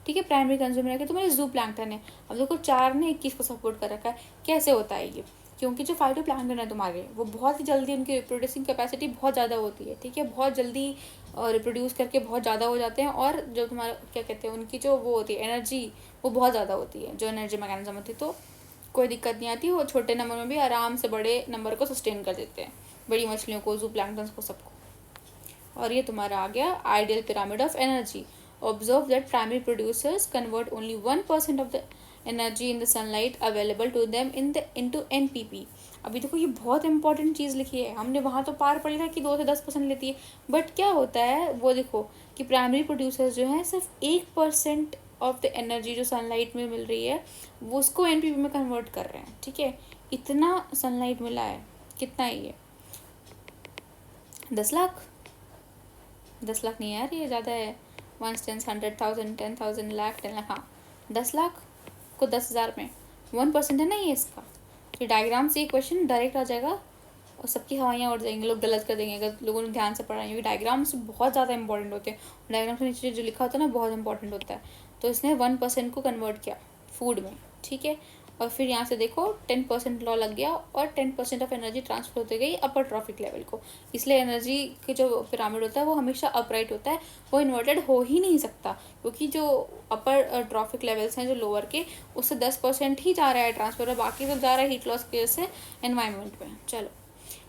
ठीक है प्राइमरी कंज्यूमर है, कि तुम्हारे zooplankton है। अब देखो 4 ने 21 को सपोर्ट कर रखा है, कैसे होता है ये, क्योंकि जो फाइटोप्लैंक्टन है तुम्हारे, वो बहुत ही जल्दी, उनकी रिप्रोड्यूसिंग कैपेसिटी बहुत ज़्यादा होती है। ठीक है, बहुत जल्दी रिप्रोड्यूस करके बहुत ज़्यादा हो जाते हैं, और जो तुम्हारा क्या कहते हैं, उनकी जो वो होती है एनर्जी, वो बहुत ज़्यादा होती है, जो एनर्जी मैकेनिज्म होती है, तो कोई दिक्कत नहीं आती। वो छोटे नंबर में भी आराम से बड़े नंबर को सस्टेन कर देते हैं, बड़ी मछलियों को, जू प्लैंक्टन्स को, सबको। और ये तुम्हारा आ गया ideal pyramid of energy. Observe that primary producers convert only 1% of the energy in the sunlight available to them into NPP. अभी देखो ये बहुत इंपॉर्टेंट चीज़ लिखी है. हमने वहाँ तो पार पढ़ लिया कि 2 से 10% लेती है, बट क्या होता है वो देखो कि प्राइमरी प्रोड्यूसर्स जो हैं सिर्फ 1% ऑफ द एनर्जी जो सनलाइट में मिल रही है वो उसको NPP में कन्वर्ट कर रहे हैं. ठीक है, इतना सनलाइट मिला है, कितना है ये? 10 लाख. 10 लाख नहीं यार, ये ज़्यादा है. 1 10 100,000 10,000 लाख 10 लाख. हाँ, 10 लाख को 10,000 में 1% है ना ये इसका. तो डायग्राम से ये क्वेश्चन डायरेक्ट आ जाएगा और सबकी हवाइयाँ उड़ जाएंगी, लोग गलत कर देंगे अगर लोगों ने ध्यान से पढ़ा है, क्योंकि डायग्राम्स बहुत ज़्यादा इंपॉर्टेंट होते हैं. डायग्राम के नीचे जो लिखा होता है ना बहुत इंपॉर्टेंट होता है. तो इसने 1% को कन्वर्ट किया फूड में. ठीक है, और फिर यहाँ से देखो 10% लॉ लग गया और 10% ऑफ एनर्जी ट्रांसफर होती गई अपर ट्रॉफिक लेवल को. इसलिए एनर्जी के जो पिरामिड होता है वो हमेशा अपराइट होता है, वो इन्वर्टेड हो ही नहीं सकता, क्योंकि जो अपर ट्रॉफिक लेवल्स हैं जो लोअर के उससे 10% ही जा रहा है ट्रांसफर, और बाकी तो जा रहा है हीट लॉस की वजह से एनवायरनमेंट में. चलो,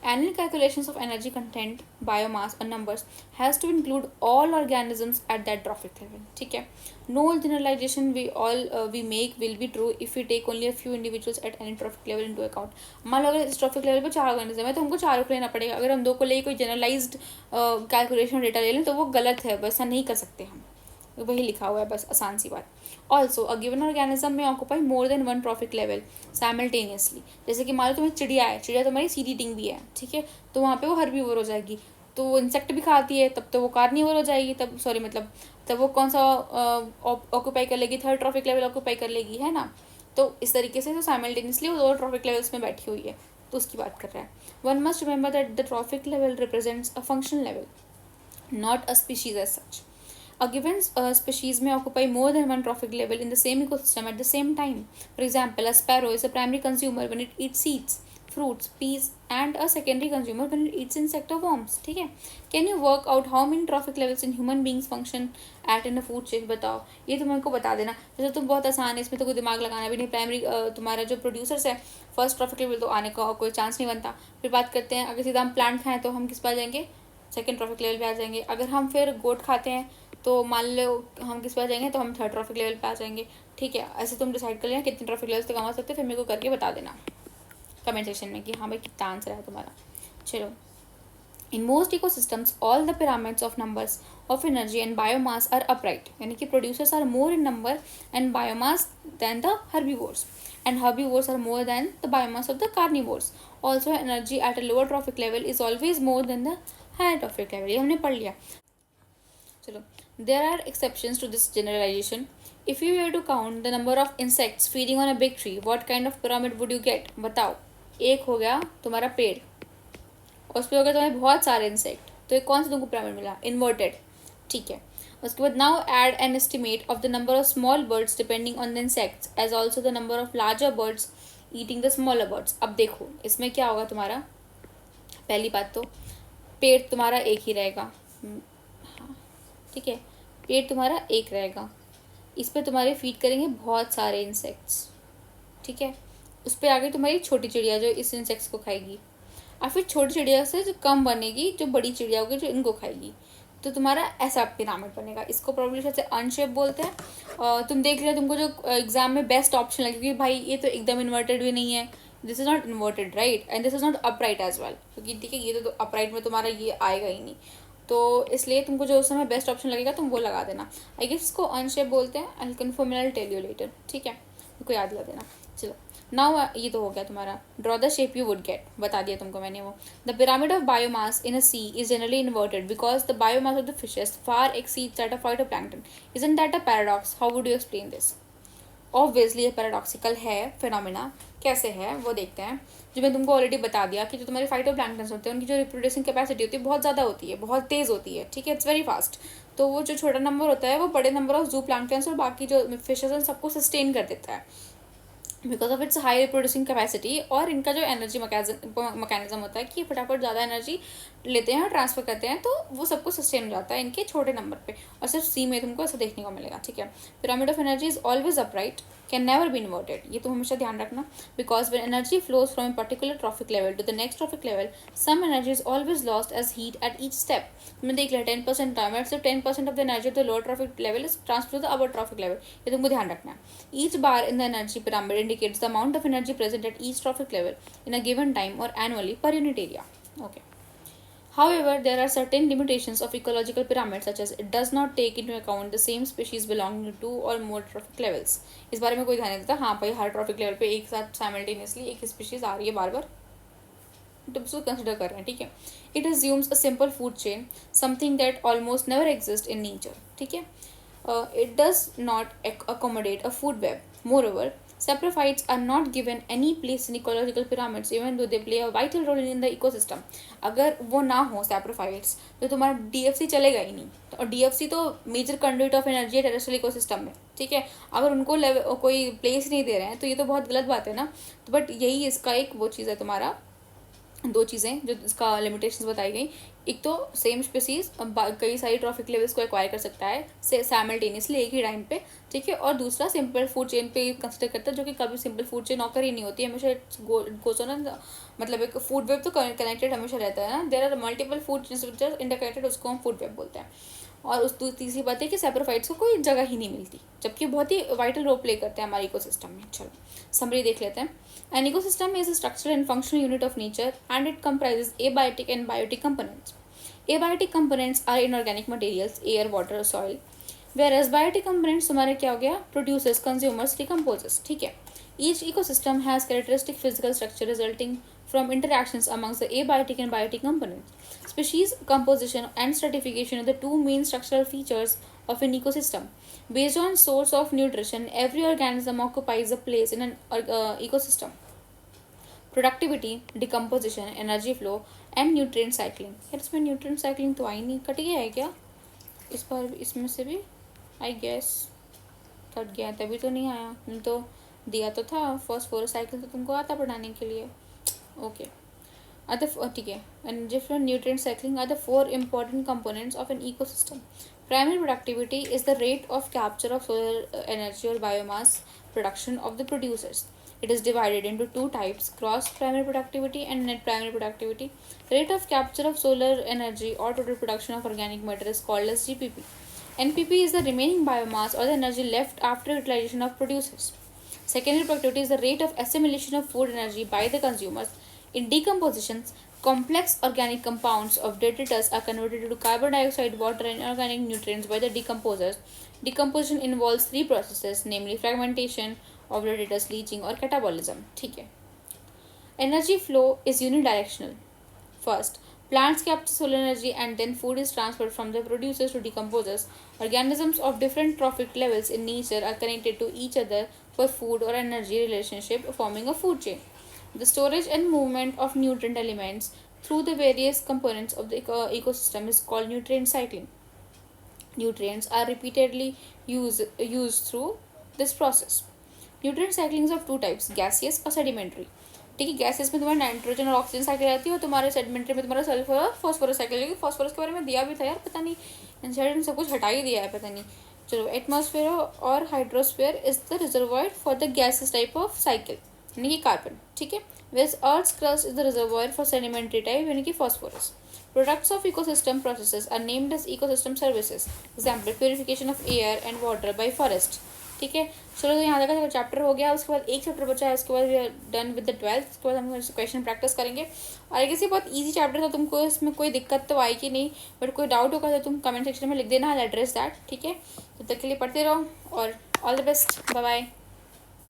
annual calculations of energy content, biomass or numbers has to include all organisms at that trophic level. ठीक है, no generalization we make will be true if we take only a few individuals at any trophic level into account. मान लो अगर इस trophic level पे 4 organism है तो हमको 4 को लेना पड़ेगा. अगर हम 2 को ले कोई जनरलाइज्ड कैलकुलेशन डेटा ले लें तो वो गलत है, वैसा नहीं कर सकते हम. वही लिखा हुआ है, बस आसान सी बात. ऑल्सो अ गिवन ऑर्गेनिज्म में occupy more than 1 trophic level simultaneously. जैसे कि मान लो तुम्हें चिड़िया है, चिड़िया तुम्हारी सीड ईटिंग भी है. ठीक है, तो वहाँ पे वो हर्बीवोर हो जाएगी. तो वो इंसेक्ट भी खाती है, तब तो वो कार्निवोर हो जाएगी. तब वो कौन सा ऑक्यूपाई कर लेगी? 3rd ट्रॉफिक लेवल ऑक्यूपाई कर लेगी, है ना. तो इस तरीके से जो साइमल्टेनियसली वो 2 ट्रॉफिक लेवल्स में बैठी हुई है, तो उसकी बात कर रहा है. One must remember that the trophic level represents a functional level, not a species as such. A given species may occupy more than 1 trophic level in the same ecosystem at the same time. For example, a sparrow is a primary consumer when it eats seeds, fruits, peas, and a secondary consumer when it eats insect or worms. ठीक है, Can you work out how many trophic levels in human beings function at in a food chain? बताओ, ये तुम मेरे को बता देना. जैसे तुम बहुत आसान है, इसमें तो कोई दिमाग लगाना भी नहीं. प्राइमरी तुम्हारा जो प्रोड्यूसर्स है, फर्स्ट ट्रॉफिक लेवल तो आने का कोई चांस नहीं बनता. फिर बात करते हैं, अगर सीधा हम प्लांट खाएं तो हम किस पर आ जाएंगे? 2nd ट्रॉफिक लेवल पे आ जाएंगे. अगर हम फिर गोट खाते हैं तो मान लो हम किस पे आ जाएंगे? तो हम 3rd ट्रॉफिक लेवल पे आ जाएंगे. ठीक है, ऐसे तुम डिसाइड कर लेना कितने ट्रॉफिक लेवल्स तक आ सकते हो, फिर मेरे को करके बता देना कमेंट सेक्शन में कि हाँ भाई कितना आंसर है तुम्हारा. चलो, in most ecosystems all the pyramids of numbers of energy and biomass are upright, यानी कि producers are more in number and biomass than the herbivores, and herbivores are more than the biomass of the carnivores. Also, energy at a lower trophic level is always more than the higher trophic level. ये हमने पढ़ लिया. चलो, there are exceptions to this generalization. If you were to count the number of insects feeding on a big tree, what kind of pyramid would you get? बताओ. एक हो गया तुम्हारा पेड़, और उस पर हो गया तुम्हारे बहुत सारे इंसेक्ट, तो एक कौन सा तुमको पिरामिड मिला? इन्वर्टेड. ठीक है, उसके बाद now add an estimate of the number of small birds depending on the insects as also the number of larger birds eating the smaller birds. अब देखो इसमें क्या होगा तुम्हारा. पहली बात तो पेड़ तुम्हारा एक ही रहेगा. हाँ ठीक है, पेड़ तुम्हारा एक रहेगा. इस पर तुम्हारे फीड करेंगे बहुत सारे इंसेक्ट्स. ठीक है, उस पर आ गई तुम्हारी छोटी चिड़िया जो इस इंसेक्ट्स को खाएगी, और फिर छोटी चिड़िया से जो कम बनेगी जो बड़ी चिड़िया होगी जो इनको खाएगी. तो तुम्हारा ऐसा पिरामिड बनेगा. इसको प्रोबेबली से अनशेप बोलते हैं. तुम देख रहे हो, तुमको जो एग्जाम में बेस्ट ऑप्शन लगे, क्योंकि भाई ये तो एकदम इन्वर्टेड भी नहीं है, this is not inverted right, and this is not upright as well, क्योंकि ठीक है ये तो अपराइट में तुम्हारा ये आएगा ही नहीं. तो इसलिए तुमको जो उस समय बेस्ट ऑप्शन लगेगा तुम वो लगा देना. आई गेस इसको अनशेप बोलते हैं. I confirm, I tell you later. ठीक है, उनको याद लगा देना. चलो, नाउ ये तो हो गया तुम्हारा. Draw the shape you would get, बता दिया तुमको मैंने वो. The pyramid of biomass in a sea is generally inverted because the biomass of the fishes far exceeds that of phytoplankton. Isn't that a paradox? How would you explain this? Obviously ये paradoxical है phenomena. कैसे है वो देखते हैं. जो मैं तुमको ऑलरेडी बता दिया कि जो तुम्हारे फाइटोप्लैंक्टन्स होते हैं उनकी जो रिप्रोड्यूसिंग कैपेसिटी होती है बहुत ज़्यादा होती है, बहुत तेज़ होती है. ठीक है, इट्स वेरी फास्ट. तो वो जो छोटा नंबर होता है वो बड़े नंबर ऑफ जू प्लैंक्टन्स और बाकी जो फिशेस हैं सबको सस्टेन कर देता है. Because of its high producing capacity. और इनका जो एनर्जी मैकेनिज्म होता है कि फटाफट ज़्यादा एनर्जी लेते हैं और ट्रांसफर करते हैं, तो वो सबको सस्टेन हो जाता है इनके छोटे नंबर पे। और सिर्फ सी में तुमको ऐसा देखने को मिलेगा, ठीक है। Pyramid of energy is always upright, can never be inverted, ये तुम हमेशा ध्यान रखना। Because when energy flows from a particular trophic level to the next trophic level, some energy is always lost as heat at each step. तुमने देख लिया 10% time, सिर्फ 10% of the energy of the lower trophic level is transfer to the upper trophic level, ये तुमको ध्यान रखना है। Each bar in the energy pyramid indicates the amount of energy present at each trophic level in a given time or annually per unit area. Okay. However, there are certain limitations of ecological pyramid, such as it does not take into account the same species belonging to two or more trophic levels. इस बारे में कोई ध्यान नहीं देता। हाँ भाई, हर trophic level पे एक साथ साइमल्टेनियसली एक स्पीशीज आ रही है बार बार, तो उसको कंसिडर कर रहे हैं, ठीक है। It assumes a simple food chain, something that almost never exists in nature, ठीक है। It does not accommodate a food web. Moreover, saprophytes are not given any place in ecological pyramids, even though they play a vital role in the ecosystem. अगर वो ना हो saprophytes, तो तुम्हारा DFC चलेगा ही नहीं। और DFC तो मेजर कंडुइट ऑफ एनर्जी है टेरेस्ट्रियल इकोसिस्टम में, ठीक है। अगर उनको कोई प्लेस नहीं दे रहे हैं तो ये तो बहुत गलत बात है ना। तो बट यही इसका एक वो चीज़ है तुम्हारा, दो चीज़ें जो इसका लिमिटेशंस बताई गई। एक तो सेम स्पीसीज कई सारी ट्रॉफिक लेवल्स को एक्वायर कर सकता है साइमल्टेनियसली एक ही टाइम पे, ठीक है। और दूसरा सिंपल फूड चेन पे कंसिडर करता है, जो कि कभी सिंपल फूड चेन ऑकर ही नहीं होती है, हमेशा गोज़ ऑन, मतलब एक फूड वेब तो कनेक्टेड हमेशा रहता है ना। There are multiple food chains which are interconnected, उसको हम फूड वेब बोलते हैं। और उस तीसरी बात है कि सैप्रोफाइट्स को कोई जगह ही नहीं मिलती, जबकि बहुत ही वाइटल रोल प्ले करते हैं हमारे इकोसिस्टम में। चलो समरी देख लेते हैं। An ecosystem is a structural and functional unit of nature, and it comprises abiotic and biotic components. Abiotic components are inorganic materials, air, water, soil. Whereas biotic components तुम्हारे क्या हो गया? Producers, consumers, decomposes, ठीक है। Each ecosystem has characteristic physical structure resulting from interactions amongst the abiotic and biotic components. Species composition and stratification are the two main structural features of an ecosystem. Based on source of nutrition, every organism occupies a place in an ecosystem. Productivity, decomposition, energy flow and nutrient cycling. यार इसमें nutrient cycling तो आई नहीं, cut गया है क्या इस बार? इसमें से भी आई गेस कट गया, तभी तो नहीं आया। नहीं तो दिया तो था, फॉस्फोरस साइकिल तो तुमको आता पढ़ाने के लिए। ओके, ठीक है। Energy flow, nutrient cycling are the four important components of an ecosystem. Primary productivity is the rate of capture of solar energy or biomass production of the producers. It is divided into two types: gross primary productivity and net primary productivity. Rate of capture of solar energy or total production of organic matter is called as GPP. NPP is the remaining biomass or the energy left after utilization of producers. Secondary productivity is the rate of assimilation of food energy by the consumers. In decomposition, complex organic compounds of detritus are converted into carbon dioxide, water, and organic nutrients by the decomposers. Decomposition involves three processes, namely fragmentation of detritus, leaching, or catabolism. ठीक है। Energy flow is unidirectional. First, plants capture solar energy and then food is transferred from the producers to decomposers. Organisms of different trophic levels in nature are connected to each other for food or energy relationship, forming a food chain. The storage and movement of nutrient elements through the various components of the ecosystem is called nutrient cycling. Nutrients are repeatedly used through this process. Nutrient cycling is of two types, gaseous और sedimentary. ठीक है, gases में तुम्हारा nitrogen और oxygen cycle रहती है, और तुम्हारे सेडिमेंट्री में तुम्हारा सल्फर और फॉस्फोरस साइकिल। क्योंकि फॉस्फोरस के बारे में दिया भी था यार, पता नहीं इन सब कुछ हटा ही दिया है, पता नहीं। चलो, एटमॉस्फेयर और hydrosphere is the reservoir for the gases type of cycle, यानी कि कार्बन, ठीक है। Whereas Earth's crust is the reservoir for sedimentary type, यानी कि phosphorus. Products of ecosystem processes are named as ecosystem services. Example, purification of air and water by forest. ठीक है। चलो, तो यहाँ तक चैप्टर हो गया। उसके बाद एक चैप्टर बचा है, उसके बाद we are done with the 12th। उसके बाद हम क्वेश्चन प्रैक्टिस करेंगे। और एक बहुत ईजी चैप्टर था, तुमको इसमें कोई दिक्कत तो आएगी नहीं, बट कोई डाउट होगा तो तुम कमेंट सेक्शन में लिख देना, आई एड्रेस दैट, ठीक है। तब तक के लिए पढ़ते रहो और all the best, bye bye.